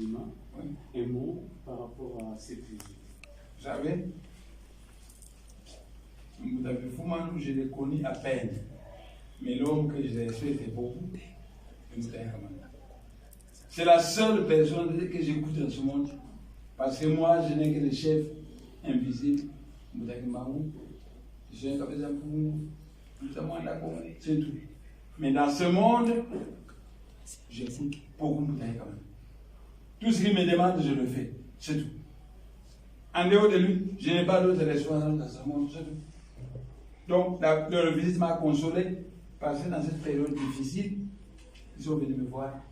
Soulima. Oui. Un mot par rapport à cette visite. Vous savez, Moutafi Foumanou, je l'ai connu à peine. Mais l'homme que j'ai reçu était beaucoup. C'est la seule personne que j'écoute dans ce monde. Parce que moi, je n'ai que le chef invisible, Moutafi Mamou. Je suis un capitaine pour c'est tout. Mais dans ce monde, j'écoute beaucoup Moutafi quand même. Tout ce qu'il me demande, je le fais. C'est tout. En dehors de lui, je n'ai pas d'autre responsable dans ce monde. C'est tout. Donc, leur visite m'a consolé parce que dans cette période difficile, ils sont venus me voir.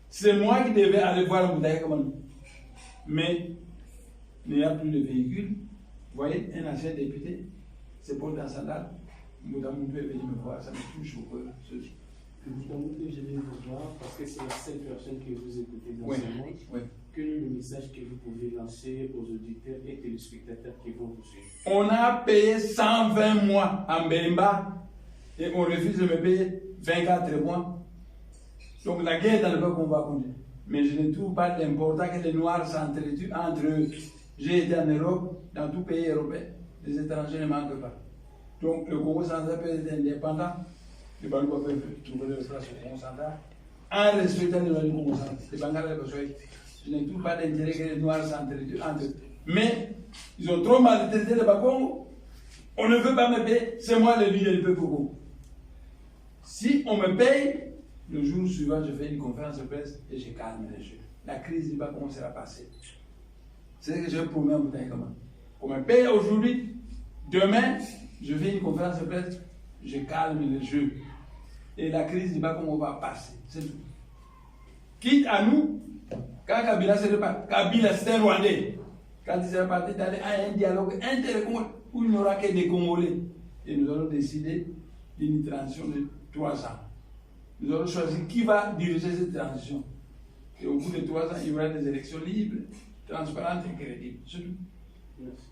C'est moi qui devais aller voir Moutafi Kamano. Mais il n'y a plus de véhicule. Vous voyez, un ancien député, c'est Paul Dansandal. Moutafi Kamano est venu me voir, ça me touche au cœur. Moutafi Kamano, je vais vous voir parce que c'est la seule personne que vous écoutez dans ce monde. Oui. Quel est le message que vous pouvez lancer aux auditeurs et téléspectateurs qui vont vous suivre? On a payé 120 mois en Bemba et on refuse de me payer 24 mois. Donc la guerre dans le peuple qu'on va conduire. Mais je ne trouve pas d'important que les Noirs s'entretuent entre eux. J'ai été en Europe, dans tout pays européen, les étrangers ne manquent pas. Donc le Congo central peut être indépendant, les Balouba peuvent trouver leur place au Congo central, en respectant les lois du Congo central. Les Bangala besoin. Je ne trouve pas d'intérêt que les Noirs s'entretuent entre eux. Mais ils ont trop maltraité le Bakongo. On ne veut pas me payer, c'est moi le leader du peuple Congo. Si on me paye, le jour suivant, je fais une conférence de presse et je calme les jeux. La crise du Bakongo sera passée. C'est ce que je promets à Moutafi Kamano. On me paye aujourd'hui, demain, je fais une conférence de presse, je calme les jeux. Et la crise du Bakongo va passer. C'est tout. Quitte à nous, quand Kabila s'est reparti, Kabila c'était Rwandais. Quand il s'est reparti d'aller à un dialogue inter-congolais où il n'y aura que des Congolais. Et nous allons décider d'une transition de 3 ans. Nous allons choisir qui va diriger cette transition. Et au bout de 3 ans, il y aura des élections libres, transparentes et crédibles. C'est tout. Merci.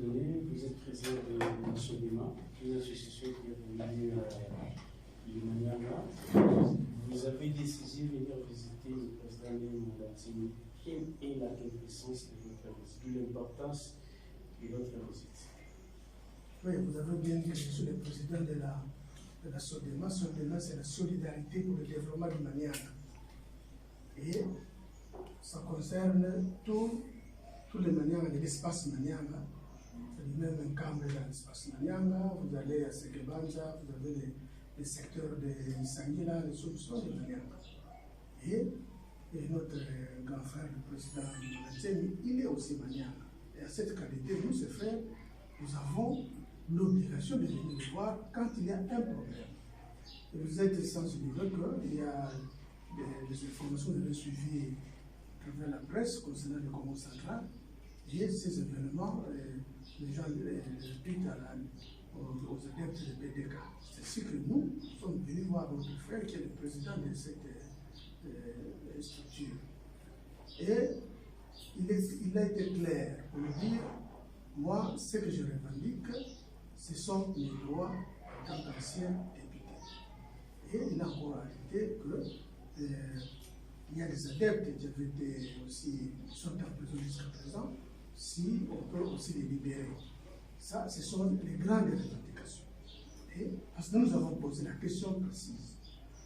Vous êtes président de Soulima, une association qui est venue du Maniama. Vous avez décidé de venir visiter le président Moulatin. Quelle est la quintessence de votre visite, l'importance de votre visite? Oui, vous avez bien dit que je suis le président de la SODEMA. SODEMA, c'est la solidarité pour le développement du Maniama. Et ça concerne tous les Maniama de l'espace Maniama. C'est même un camp dans l'espace Maniama. Vous allez à Sekebanza, vous avez les secteurs de Sangila, les solutions de Maniama. Et notre grand frère, le président Moulatin, il est aussi Maniama. Et à cette qualité, nous, ces frères, nous avons l'obligation de venir le voir quand il y a un problème. Et vous êtes sensibilisés qu'il y a des informations que vous avez suivies à travers la presse concernant le Congo central. Et ces événements, les gens répliquent aux adeptes de BDK. C'est ce que nous sommes venus voir notre frère qui est le président de cette structure. Et il a été clair pour dire, moi, ce que je revendique, ce sont les droits en tant qu'ancien député. Et il a encore ajouté qu'il y a des adeptes qui avaient été aussi, sont en prison jusqu'à présent, si on peut aussi les libérer. Ça, ce sont les grandes revendications. Et parce que nous avons posé la question précise.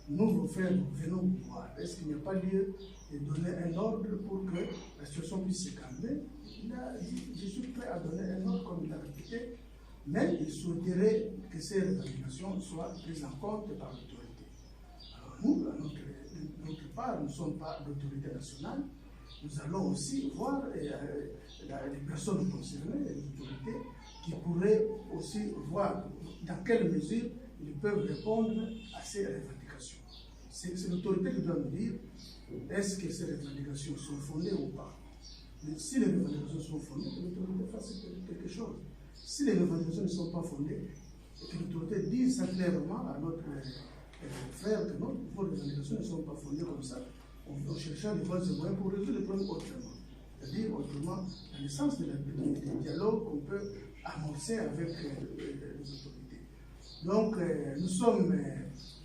Nous, vos frères, nous venons vous voir. Est-ce qu'il n'y a pas lieu de donner un ordre pour que la situation puisse se calmer? Il a dit, je suis prêt à donner un ordre comme il a répété, mais il souhaiterait que ces revendications soient prises en compte par l'autorité. Alors nous, à notre part, nous ne sommes pas l'autorité nationale. Nous allons aussi voir les personnes concernées, les autorités, qui pourraient aussi voir dans quelle mesure ils peuvent répondre à ces revendications. C'est l'autorité qui doit nous dire est-ce que ces revendications sont fondées ou pas. Mais si les revendications sont fondées, l'autorité fasse quelque chose. Si les revendications ne sont pas fondées, et que l'autorité dise ça clairement à notre frère que non, vos revendications ne sont pas fondées comme ça, on cherchera des moyens pour résoudre le problème autrement. C'est-à-dire autrement, dans le sens du dialogue qu'on peut amorcer avec les autorités. Donc, nous sommes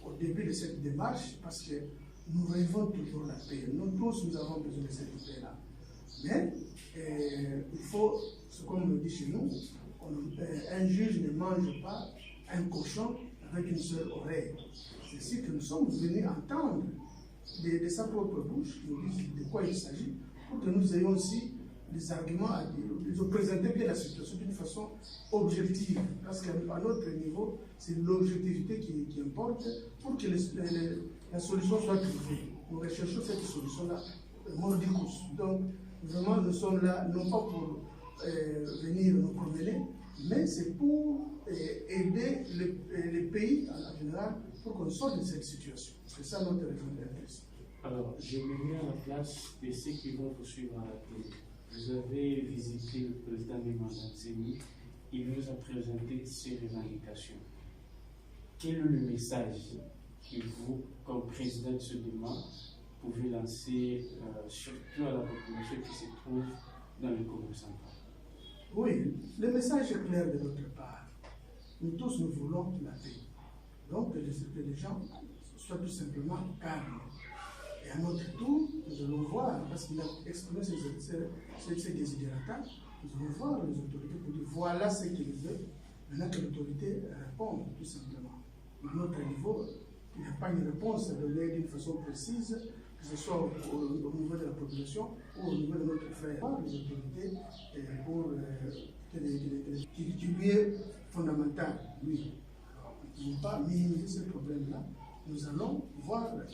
au début de cette démarche parce que nous rêvons toujours la paix. Nous tous, nous avons besoin de cette paix-là. Mais il faut, ce qu'on nous dit chez nous, un juge ne mange pas un cochon avec une seule oreille. C'est ici que nous sommes venus entendre de sa propre bouche, nous disent de quoi il s'agit, pour que nous ayons aussi des arguments à dire, de présenter bien la situation d'une façon objective. Parce qu'à notre niveau, c'est l'objectivité qui importe pour que la solution soit trouvée. Nous recherchons cette solution-là, mordicus. Donc, vraiment, nous sommes là, non pas pour venir nous promener, mais c'est pour aider les pays en général pour qu'on sorte de cette situation. C'est ça notre raison d'être. Alors, je me mets à la place de ceux qui vont vous suivre à la télé. Vous avez visité le président des mandats Zémi, il vous a présenté ses revendications. Quel est le message que vous, comme président de ce débat, pouvez lancer surtout à la population qui se trouve dans le Congo central? Oui, le message est clair de notre part. Nous tous, nous voulons la paix. Donc, que les gens soient tout simplement calmes. Et à notre tour, nous allons voir, parce qu'il a exprimé ses désidératas, nous allons voir les autorités pour dire voilà ce qu'ils veulent. Maintenant que l'autorité répond, tout simplement. À notre niveau, il n'y a pas une réponse à donner d'une façon précise, que ce soit au niveau de la population ou au niveau de notre frère, les autorités, pour qui lui est fondamental, lui. Nous ne pouvons pas minimiser ce problème-là. Nous allons voir la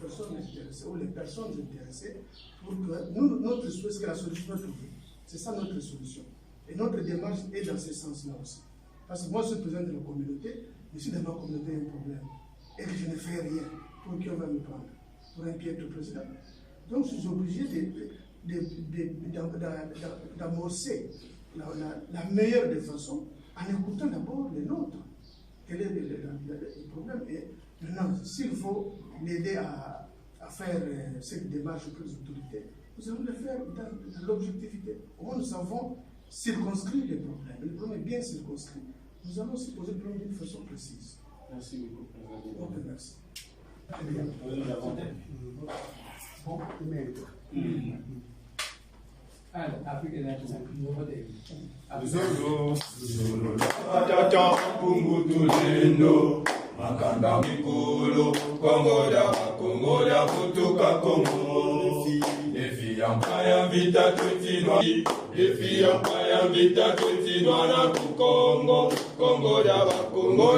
personne intéressée ou les personnes intéressées pour que notre souhait, c'est que la solution soit trouvée. C'est ça notre solution. Et notre démarche est dans ce sens-là aussi. Parce que moi, je suis président de la communauté, mais si dans ma communauté il y a un problème et que je ne fais rien, pour qui on va me prendre? Pour un piètre président. Donc, je suis obligé d'amorcer la meilleure des façons en écoutant d'abord les nôtres. Quel est le problème? Et maintenant, s'il faut l'aider à faire cette démarche auprès des autorités, nous allons le faire dans l'objectivité. Au moins, nous avons circonscrit les problèmes. Le problème est bien circonscrit. Nous allons se poser le problème d'une façon précise. Merci beaucoup. Ok, merci. Makanda mikulu, Kongo da kutuka Kongo. Efi ampaya vita tutinwa, efi ampaya vita tutinwa na kukongo. Kongo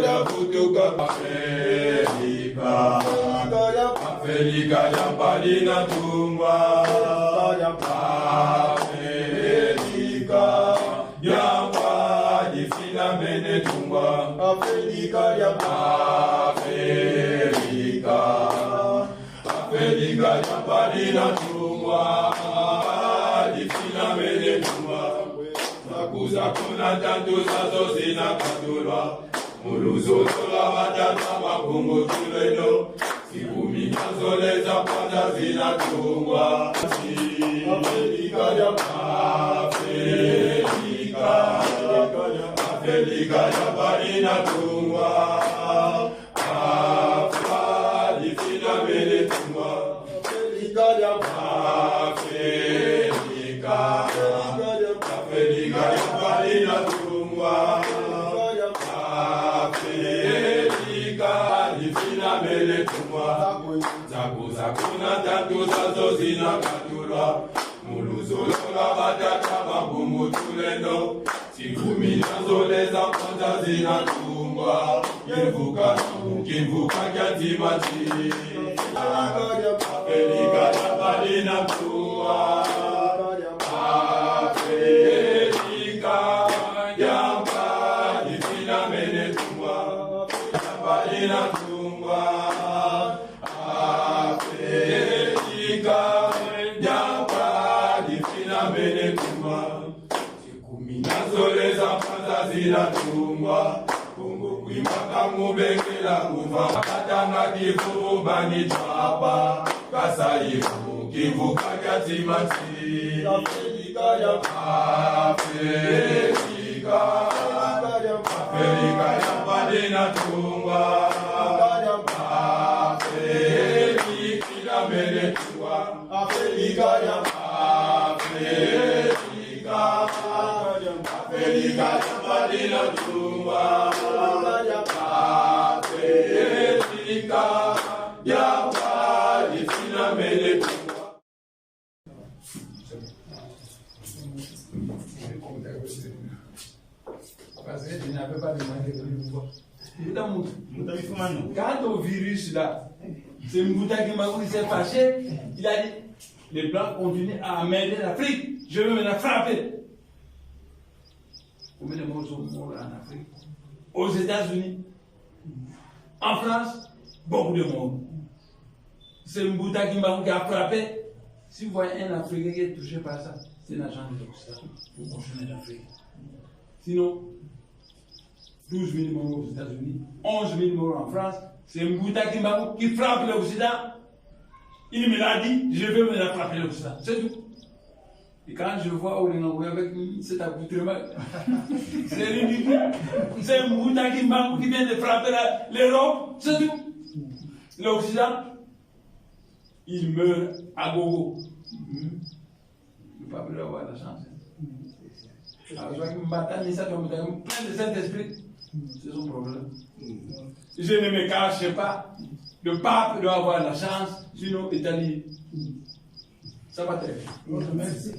da kutuka Afrika. Afrika ya palina tungwa. Afrika ya palifina mene tungwa. Afrika ya palina tungwa. Alifina mene tungwa. Nakuza kuna tatu zazo zina katulwa. Muluzo tola watata wakungu tuleno. Sikumi nazoleza kwanza zina tungwa. Afrika ya palina tungwa. Alifina mene tungwa. Afrika ya palina tungwa. Afrika alifina mene tungwa. Zakuna tatu zazo zina katulwa. Muluzo lola batata mabumu tulendo. Sikumi nazoleza kwanza zina tungwa. Kivuka kya timati. Afrika ya palina tungwa. Afrika ya palina mene tungwa. Palina tungwa. Afrika ya palina mene tungwa. Sikumi nazoleza kwanza Apelika tungwa, kungu kuimaka mubengela kuva. Katanga kifu bani chapa, kasaifu kifu kagatimati. Apelika ya Apelika, Apelika ya padina tungwa. Apelika mele tungwa, Apelika ya Apelika, Apelika ya padina tungwa. Apelika ya padina mele tungwa. Parce que je n'avais pas demandé de lui voir. Quant au virus là, c'est Mbouta qui s'est fâché. Il a dit les Blancs continuent à emmerder l'Afrique. Je veux maintenant frapper. Combien de morts sont morts en Afrique? Aux États-Unis, en France, beaucoup de morts. C'est Mbouta qui a frappé. Si vous voyez un Africain qui est touché par ça, c'est un agent de l'Occident pour continuer l'Afrique. Sinon, 12 000 morts aux États-Unis, 11 000 morts en France, c'est Mbouta qui frappe l'Occident. Il me l'a dit, je vais me la frapper l'Occident. C'est tout. Et quand je vois Olengaoui avec cet accoutrement, c'est ridicule. C'est Mbouta qui vient de frapper l'Europe. C'est tout. L'Occident, il meurt à gogo. Le peuple doit avoir la chance. Alors, je vois plein de Saint-Esprit. C'est son problème. Je ne me cache pas. Le pape doit avoir la chance, sinon Italie. Ça va très bien. Merci.